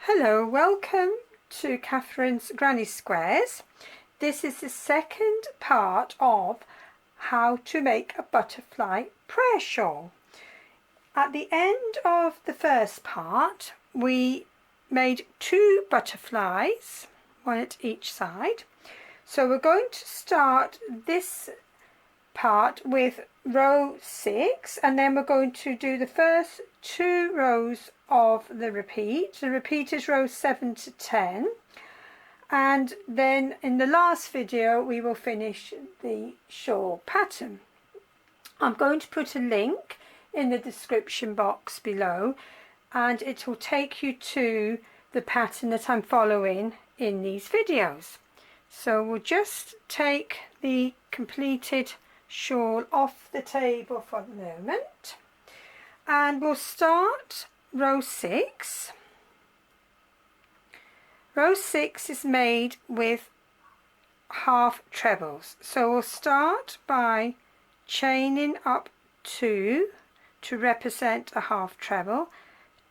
Hello, welcome to Catherine's Granny Squares. This is the second part of how to make a butterfly prayer shawl. At the end of the first part, we made two butterflies, one at each side. So we're going to start this part with row 6, and then we're going to do the first 2 rows of the repeat. The repeat is rows 7 to 10, and then in the last video we will finish the shawl pattern. I'm going to put a link in the description box below, and it will take you to the pattern that I'm following in these videos. So we'll just take the completed shawl off the table for the moment, and we'll start row 6. Row 6 is made with half trebles, so we'll start by chaining up 2 to represent a half treble,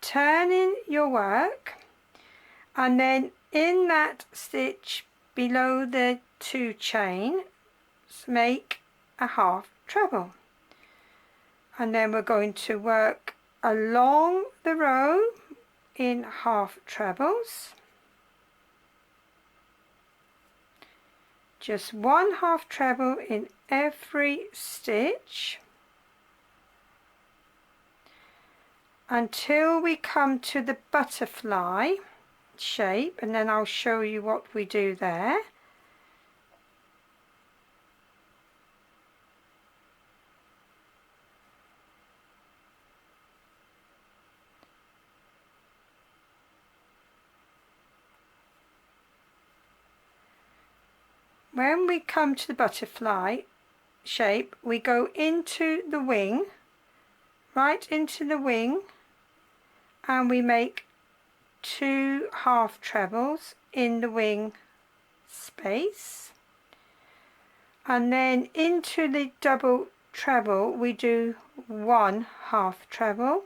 turning your work, and then in that stitch below the 2 chain make a half treble, and then we're going to work along the row in half trebles, just 1 half treble in every stitch until we come to the butterfly shape, and then I'll show you what we do there. When we come to the butterfly shape, we go into the wing, right into the wing, and we make 2 half trebles in the wing space, and then into the double treble we do 1 half treble,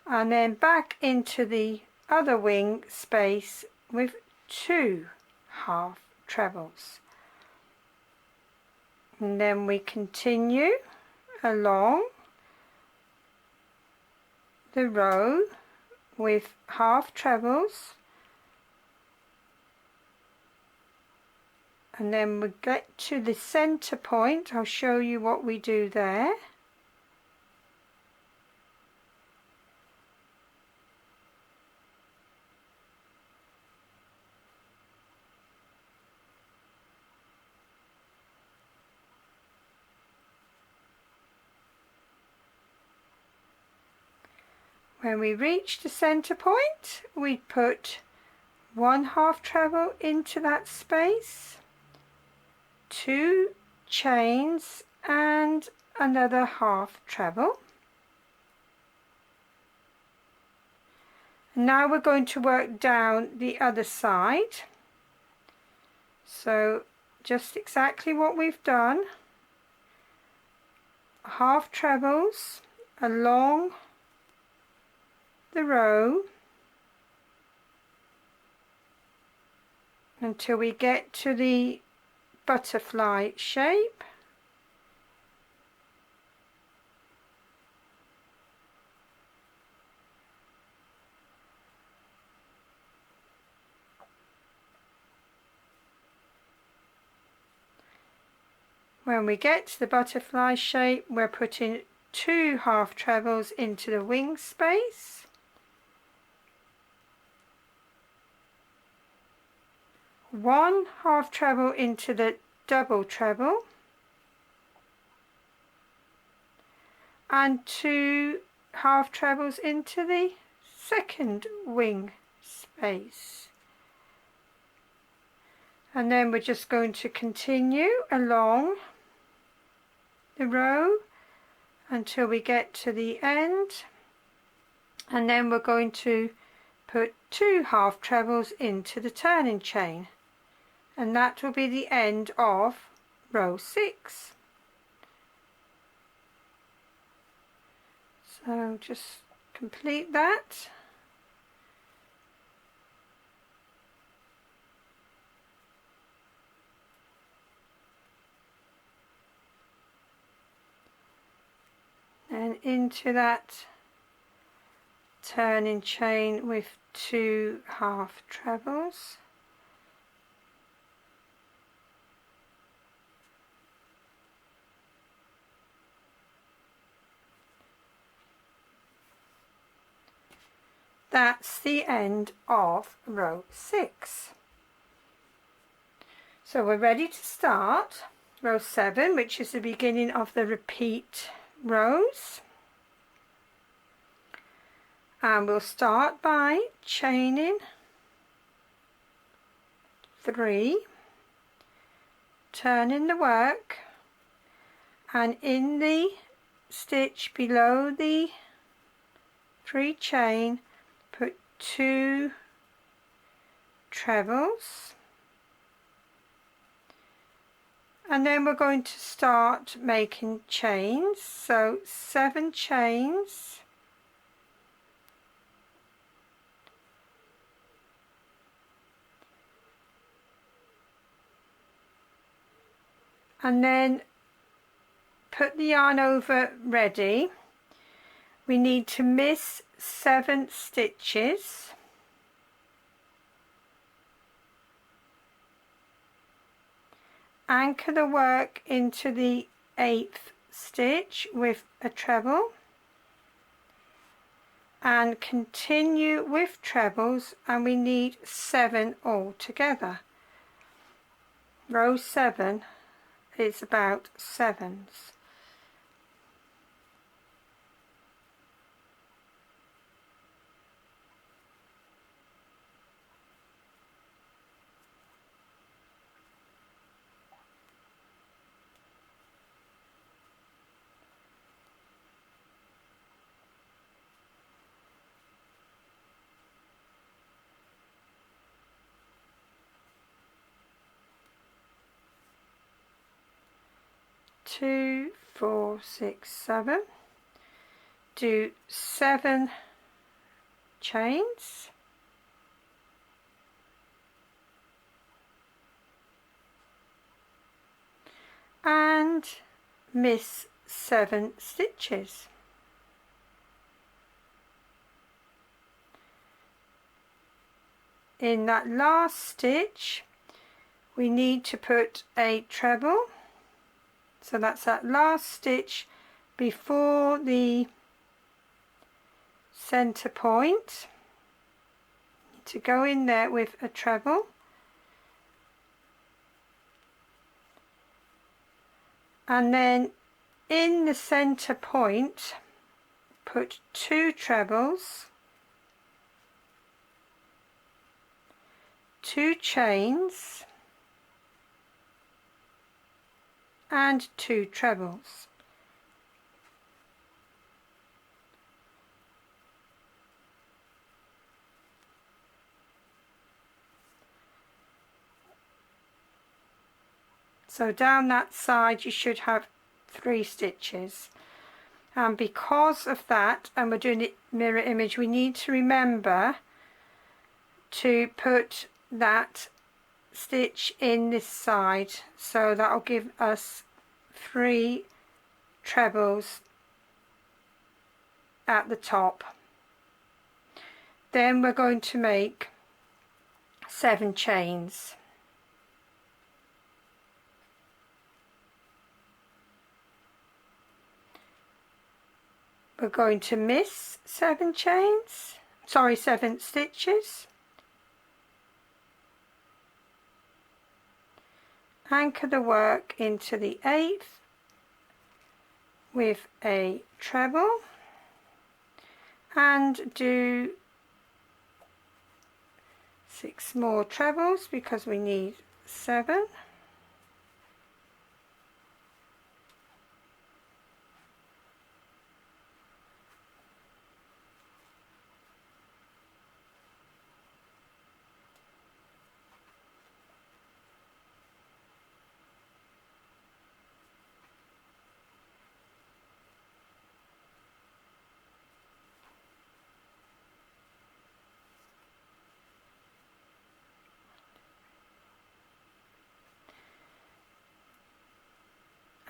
and then back into the other wing space with 2 half trebles, and then we continue along the row with half trebles, and then we get to the center point. I'll show you what we do there. When we reach the center point, we put 1 half treble into that space, 2 chains and another half treble. Now we're going to work down the other side. So just exactly what we've done, half trebles along the row until we get to the butterfly shape, when we get to the butterfly shape we're putting 2 half trebles into the wing space, 1 half treble into the double treble, and 2 half trebles into the second wing space. And then we're just going to continue along the row until we get to the end, and then we're going to put 2 half trebles into the turning chain, and that will be the end of row 6. So just complete that, and into that turning chain with 2 half trebles. That's the end of row 6. So we're ready to start row 7, which is the beginning of the repeat rows. And we'll start by chaining 3, turning the work, and in the stitch below the 3 chain put 2 trebles, and then we're going to start making chains. So 7 chains, and then put the yarn over ready. We need to miss 7 stitches, anchor the work into the 8th stitch with a treble, and continue with trebles, and we need 7 altogether. Row 7 is about 7s. Two, 4, 6, 7. Do 7 chains, and miss 7 stitches. In that last stitch we need to put a treble, so that's that last stitch before the center point. Need to go in there with a treble, and then in the center point put 2 trebles, 2 chains, and 2 trebles. So down that side you should have 3 stitches, and because of that, and we're doing it mirror image, we need to remember to put that stitch in this side, so that will give us 3 trebles at the top. Then we're going to make 7 chains. We're going to miss 7 chains, 7 stitches, anchor the work into the 8th with a treble, and do 6 more trebles because we need 7.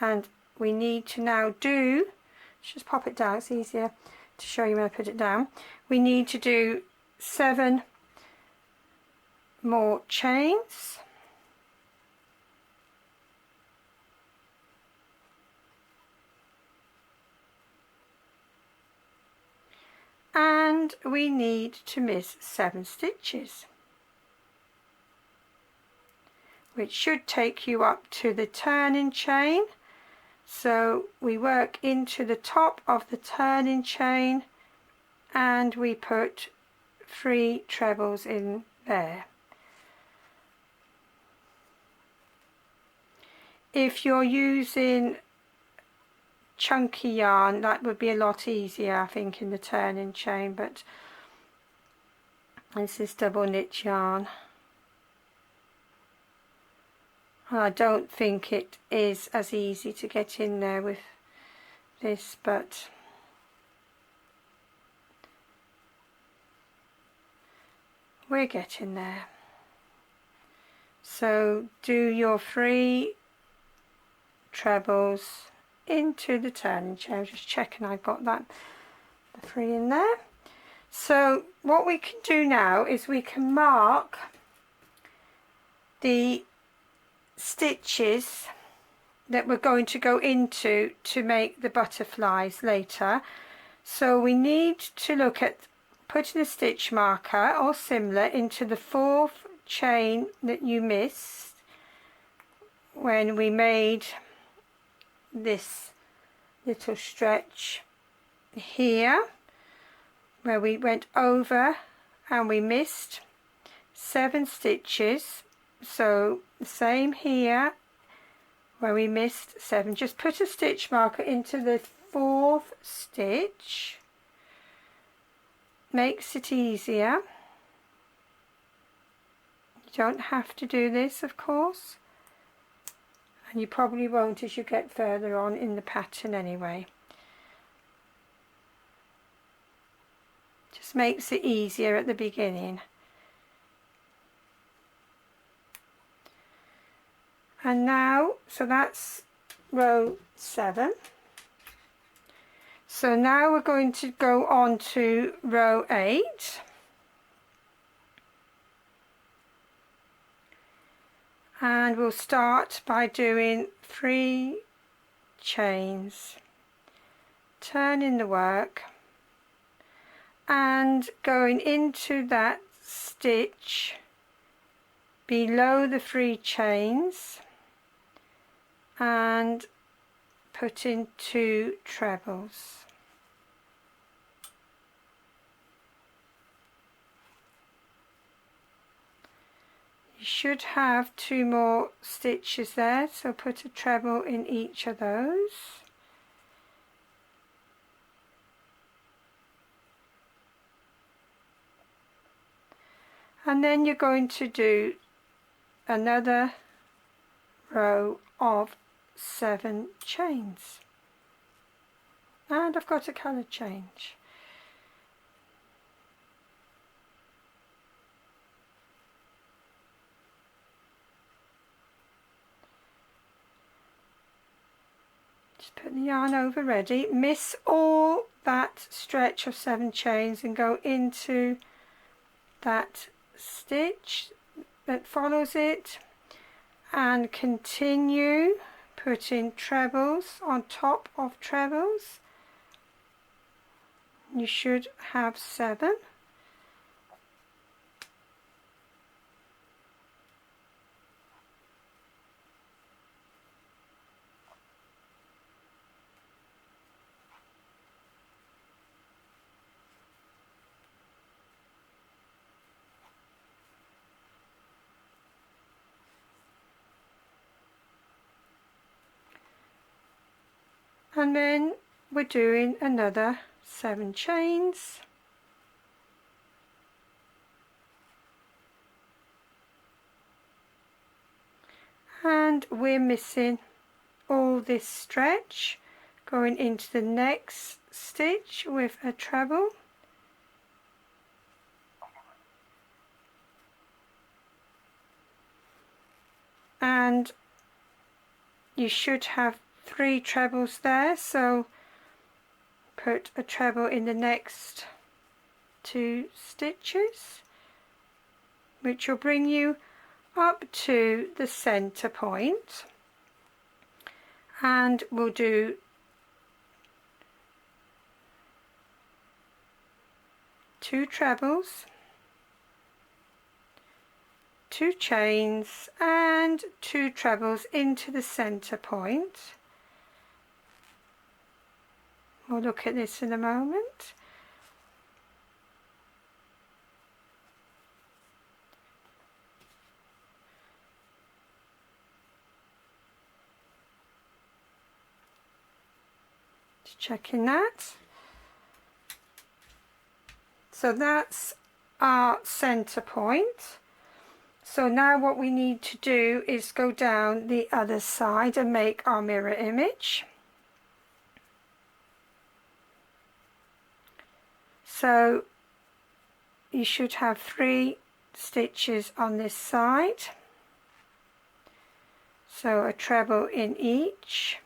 And we need to now do just pop it down, it's easier to show you when I put it down. We need to do 7 more chains, and we need to miss 7 stitches, which should take you up to the turning chain. So we work into the top of the turning chain and we put 3 trebles in there. If you're using chunky yarn, that would be a lot easier, I think, in the turning chain, but this is double knit yarn. I don't think it is as easy to get in there with this, but we're getting there. So do your 3 trebles into the turning chain. Just checking I've got the 3 in there. So what we can do now is we can mark the stitches that we're going to go into to make the butterflies later. So we need to look at putting a stitch marker or similar into the 4th chain that you missed when we made this little stretch here, where we went over and we missed 7 stitches. So the same here where we missed 7, just put a stitch marker into the 4th stitch, makes it easier. You don't have to do this, of course, and you probably won't as you get further on in the pattern anyway. Just makes it easier at the beginning. And now, so that's row 7. So now we're going to go on to row 8. And we'll start by doing 3 chains, turning the work and going into that stitch below the 3 chains and putting 2 trebles. You should have 2 more stitches there, so put a treble in each of those. And then you're going to do another row of 7 chains. And I've got a colour change. Just put the yarn over ready. Miss all that stretch of 7 chains and go into that stitch that follows it and continue putting trebles on top of trebles. You should have 7. And then we're doing another 7 chains. And we're missing all this stretch, going into the next stitch with a treble. And you should have 3 trebles there, so put a treble in the next 2 stitches, which will bring you up to the center point, and we'll do 2 trebles, 2 chains and 2 trebles into the center point. We'll look at this in a moment. Just checking that. So that's our center point. So now what we need to do is go down the other side and make our mirror image. So you should have 3 stitches on this side, so a treble in each.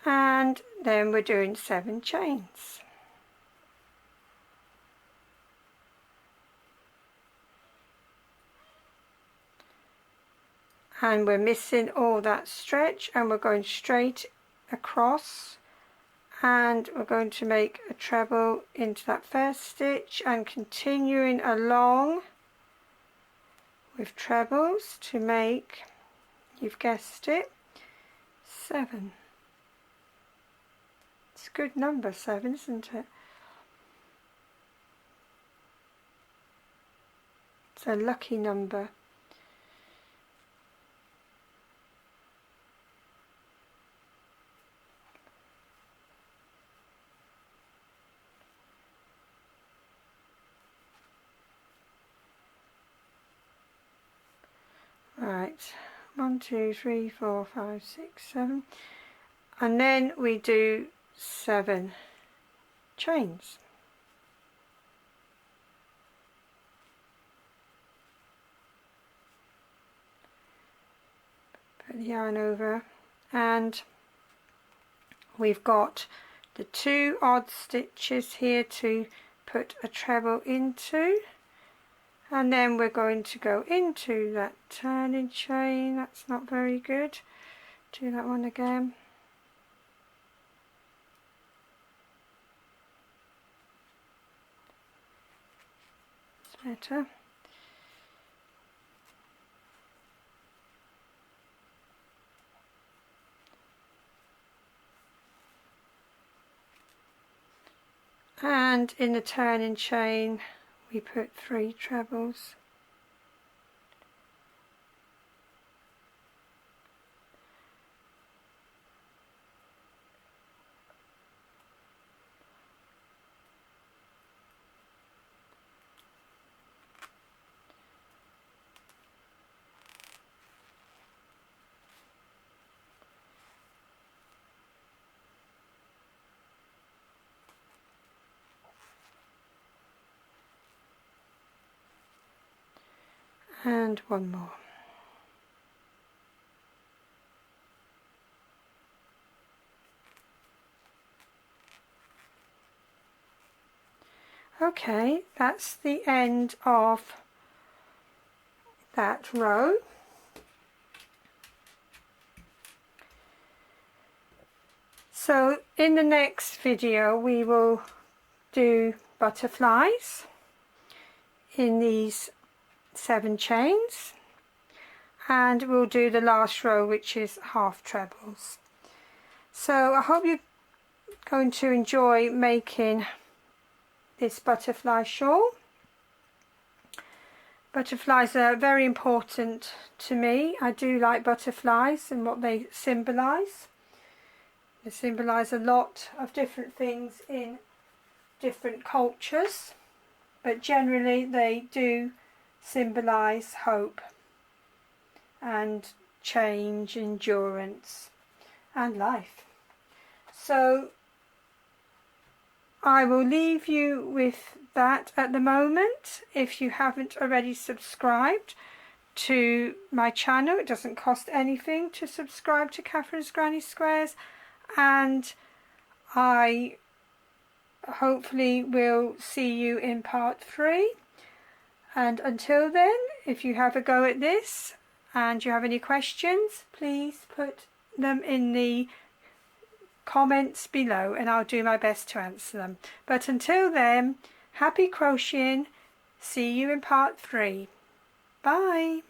And then we're doing 7 chains. And we're missing all that stretch, and we're going straight across, and we're going to make a treble into that first stitch and continuing along with trebles to make, you've guessed it, 7. It's a good number, 7, isn't it? It's a lucky number. Right, 1, 2, 3, 4, 5, 6, 7, and then we do 7 chains. Put the yarn over, and we've got the 2 odd stitches here to put a treble into. And then we're going to go into that turning chain. That's not very good. Do that one again. It's better. And in the turning chain we put 3 trebles. And one more. Okay, that's the end of that row. So in the next video we will do butterflies in these 7 chains, and we'll do the last row, which is half trebles. So I hope you're going to enjoy making this butterfly shawl. Butterflies are very important to me. I do like butterflies and what they symbolise. They symbolise a lot of different things in different cultures, but generally they do symbolise hope and change, endurance and life. So I will leave you with that at the moment. If you haven't already subscribed to my channel, it doesn't cost anything to subscribe to Catherine's Granny Squares, and I hopefully will see you in part 3. And until then, if you have a go at this and you have any questions, please put them in the comments below and I'll do my best to answer them. But until then, happy crocheting. See you in part 3. Bye.